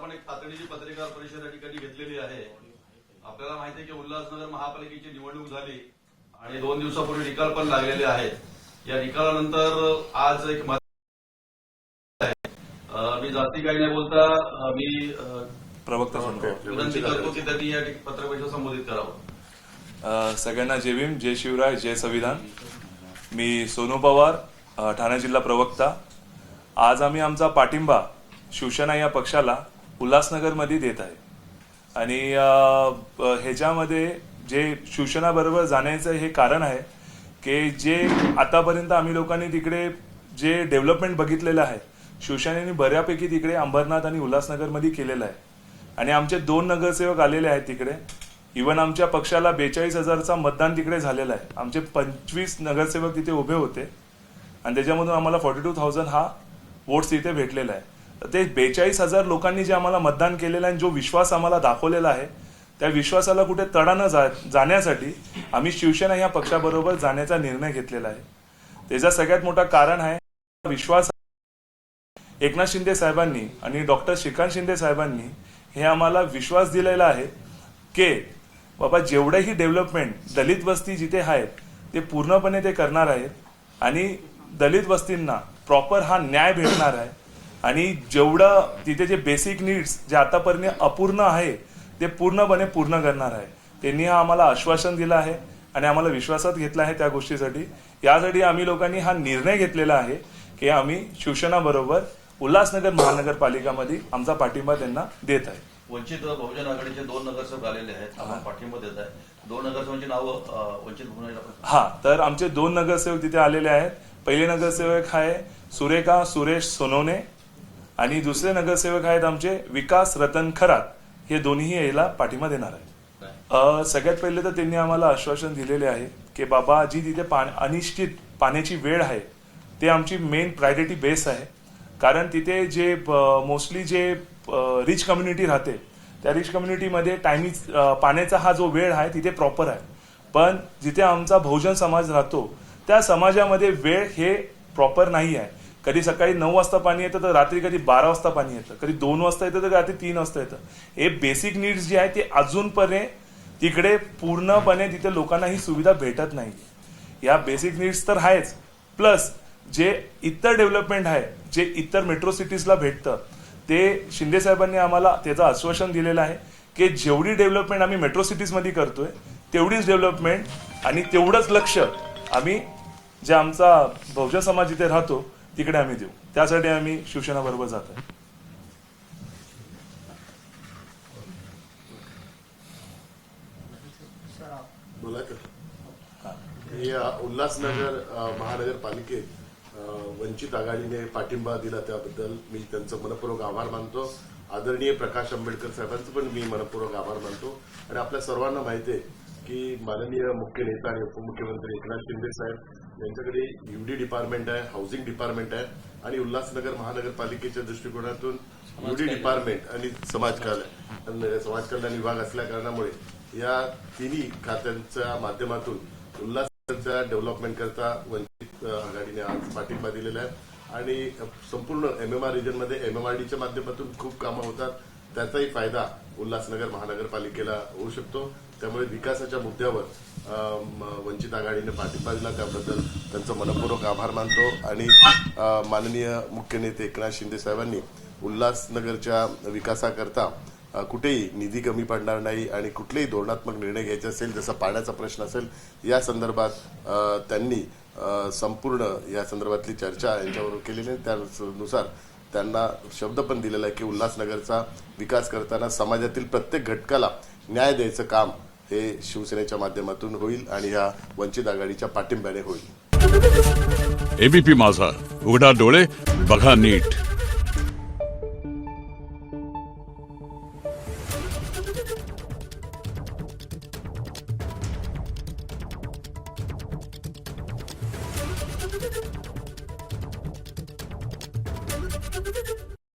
आपण एक तातडीची पत्रकार परिषद या ठिकाणी घेतलेली आहे। आपल्याला माहिती आहे की उल्हासनगर महापालिकेची निवडणूक झाली आणि 2 दिवसापूर्वी निकाल पण लागलेले आहेत। या निकालानंतर आज एक मी जास्ती काही नाही बोलता मी प्रवक्ता विनंती करतो की त्यांनी या पत्रकार परिषद संबोधित करावं। सगळ्यांना जय भीम, जय शिवराय, जय संविधान। मी सोनू पवार, ठाणे जिल्हा प्रवक्ता। आज आम्ही आमचा पाठिंबा शिवसेना या पक्षाला उल्हासनगरमध्ये देत आहे आणि ह्याच्यामध्ये जे शिवसेना बरोबर जाण्याचं हे कारण आहे की जे आतापर्यंत आम्ही लोकांनी तिकडे जे डेव्हलपमेंट बघितलेलं आहे, शिवसेनेने बऱ्यापैकी तिकडे अंबरनाथ आणि उल्हासनगरमध्ये केलेलं आहे आणि आमचे 2 नगरसेवक आलेले आहेत तिकडे। इव्हन आमच्या पक्षाला 42,000चा मतदान तिकडे झालेला आहे। आमचे 25 नगरसेवक तिथे उभे होते आणि त्याच्यामधून आम्हाला 42,000 हा वोट्स तिथे भेटलेला आहे। तर ते 42,000 लोकांनी जे आम्हाला मतदान केलेलं आहे, जो विश्वास आम्हाला दाखवलेला आहे, त्या विश्वासाला कुठे तडा न जाण्यासाठी आम्ही शिवसेना या पक्षाबरोबर जाण्याचा निर्णय घेतलेला आहे। त्याचा सगळ्यात मोठा कारण आहे विश्वास। एकनाथ शिंदे साहेबांनी आणि डॉक्टर श्रीकांत शिंदे साहेबांनी हे आम्हाला विश्वास दिलेला आहे की बाबा जेवढेही डेव्हलपमेंट दलित वस्ती जिथे आहेत ते पूर्णपणे ते करणार आहेत आणि दलित वस्तींना प्रॉपर हा न्याय भेटणार आहे आणि जेवढं तिथे जे बेसिक नीड्स जे आतापर्यंत अपूर्ण आहे ते पूर्णपणे पूर्ण करणार आहे। त्यांनी हा आम्हाला आश्वासन दिलं आहे आणि आम्हाला विश्वासात घेतला आहे त्या गोष्टीसाठी। यासाठी आम्ही लोकांनी हा निर्णय घेतलेला आहे की आम्ही शिवसेना बरोबर उल्हासनगर महानगरपालिकामध्ये आमचा पाठिंबा त्यांना देत आहे। वंचित बहुजन आघाडीचे 2 नगरसेवक आलेले आहेत, आपण पाठिंबा देत आहे। 2 नगरसेवकांची नावं वंचित बहुजन हा, तर आमचे 2 नगरसेवक तिथे आलेले आहेत। पहिले नगरसेवक आहे सुरेखा सुरेश सोनवणे आणि दुसरे नगरसेवक आहेत आमचे विकास रतन खरात। हे दोन्ही याला पाठिंबा देणार आहे। सगळ्यात पहिले तर त्यांनी आम्हाला आश्वासन दिलेले आहे की बाबा जी तिथे अनिश्चित पाण्याची वेळ आहे ते आमची मेन प्रायोरिटी बेस आहे, कारण तिथे जे मोस्टली जे रिच कम्युनिटी राहते त्या रिच कम्युनिटीमध्ये पाण्याचा हा जो वेळ आहे तिथे प्रॉपर आहे, पण जिथे आमचा बहुजन समाज राहतो त्या समाजामध्ये वेळ हे प्रॉपर नाही आहे। कधी सकाळी 9 वाजता पाणी येतं तर रात्री कधी 12 वाजता पाणी येतं, कधी 2 वाजता येतं तर रात्री 3 वाजता येतं। हे बेसिक नीड्स जे आहे ते अजूनपर्यंत तिकडे पूर्णपणे तिथे लोकांना ही सुविधा भेटत नाही। या बेसिक नीड्स तर आहेच, प्लस जे इतर डेव्हलपमेंट आहे जे इतर मेट्रो सिटीजला भेटतं ते शिंदे साहेबांनी आम्हाला त्याचं आश्वासन दिलेलं आहे की जेवढी डेव्हलपमेंट आम्ही मेट्रो सिटीजमध्ये करतोय तेवढीच डेव्हलपमेंट आणि तेवढंच लक्ष आम्ही जे आमचा बहुजन समाज जिथे राहतो तिकडे आम्ही देऊ। त्यासाठी आम्ही शिवसेना बरोबर जात आहे। उल्हासनगर महानगरपालिकेत वंचित आघाडीने पाठिंबा दिला त्याबद्दल मी त्यांचं मनपूर्वक आभार मानतो। आदरणीय प्रकाश आंबेडकर साहेबांचं पण मी मनपूर्वक आभार मानतो। आणि आपल्या सर्वांना माहिती आहे की माननीय मुख्य नेता आणि उपमुख्यमंत्री एकनाथ शिंदे साहेब यांच्याकडे यूडी डिपार्टमेंट आहे, हाऊसिंग डिपार्टमेंट आहे आणि उल्हासनगर महानगरपालिकेच्या दृष्टिकोनातून यूडी डिपार्टमेंट आणि समाज कल्याण विभाग असल्या कारणामुळे या तिन्ही खात्यांच्या माध्यमातून उल्हासनगरच्या डेव्हलपमेंट करता वंचित आघाडीने आज पाठिंबा दिलेला आहे आणि संपूर्ण MMR रिजनमध्ये MMRDच्या माध्यमातून खूप कामं होतात, त्याचाही फायदा उल्हासनगर महानगरपालिकेला होऊ शकतो। त्यामुळे विकासाच्या मुद्द्यावर वंचित आघाडीने पाठिंबा दिला त्याबद्दल त्यांचं मनपूर्वक आभार मानतो। आणि माननीय मुख्य नेते एकनाथ शिंदे साहेबांनी उल्हासनगरच्या विकासाकरता कुठेही निधी कमी पडणार नाही आणि कुठलेही धोरणात्मक निर्णय घ्यायचे असेल, जसा पाण्याचा प्रश्न असेल, या संदर्भात त्यांनी संपूर्ण या संदर्भातली चर्चा यांच्याबरोबर केलेली आहे। त्यानुसार त्यांना शब्द पण दिलेला आहे की उल्हासनगरचा विकास करताना समाजातील प्रत्येक घटकाला न्याय द्यायचं काम हे शिवसेनेच्या माध्यमातून होईल आणि या वंचित आघाडीच्या पाठिंब्याने होईल। एबीपी माझा, उघडा डोळे बघा नीट।